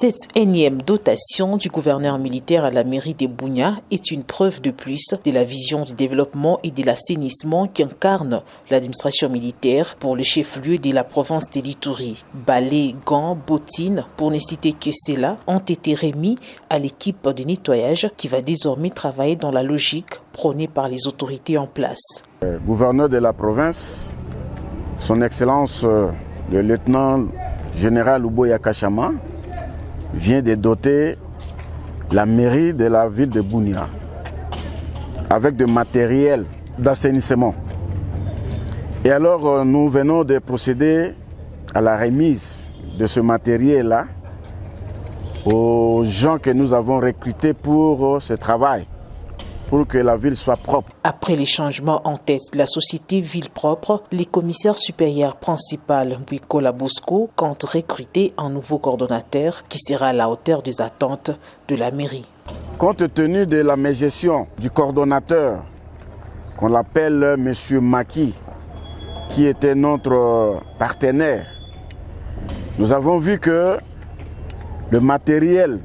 Cette énième dotation du gouverneur militaire à la mairie de Bunia est une preuve de plus de la vision du développement et de l'assainissement qu'incarne l'administration militaire pour le chef-lieu de la province de l'Ituri. Balais, gants, bottines, pour ne citer que cela, ont été remis à l'équipe de nettoyage qui va désormais travailler dans la logique prônée par les autorités en place. Le gouverneur de la province, son Excellence le lieutenant général Uboya Kachama, vient de doter la mairie de la ville de Bunia avec de matériel d'assainissement. Et alors nous venons de procéder à la remise de ce matériel-là aux gens que nous avons recrutés pour ce travail, pour que la ville soit propre. Après les changements en tête de la société Ville Propre, les commissaires supérieurs principal Mbwikola Bosco comptent recruter un nouveau coordonnateur qui sera à la hauteur des attentes de la mairie. Compte tenu de la mégestion du coordonnateur, qu'on appelle M. Maki, qui était notre partenaire, nous avons vu que le matériel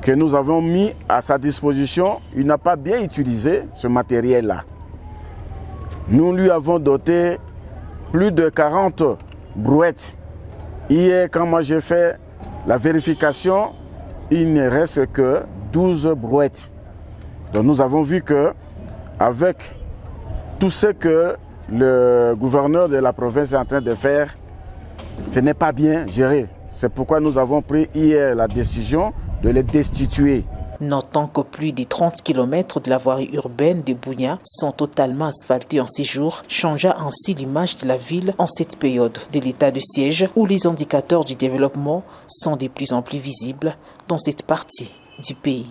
que nous avons mis à sa disposition, il n'a pas bien utilisé ce matériel-là. Nous lui avons doté plus de 40 brouettes. Hier, quand moi j'ai fait la vérification, il ne reste que 12 brouettes. Donc nous avons vu que avec tout ce que le gouverneur de la province est en train de faire, ce n'est pas bien géré. C'est pourquoi nous avons pris hier la décision de les destituer. Notons que plus de 30 km de la voirie urbaine de Bunia sont totalement asphaltés en ces jours, changeant ainsi l'image de la ville en cette période de l'état de siège où les indicateurs du développement sont de plus en plus visibles dans cette partie du pays.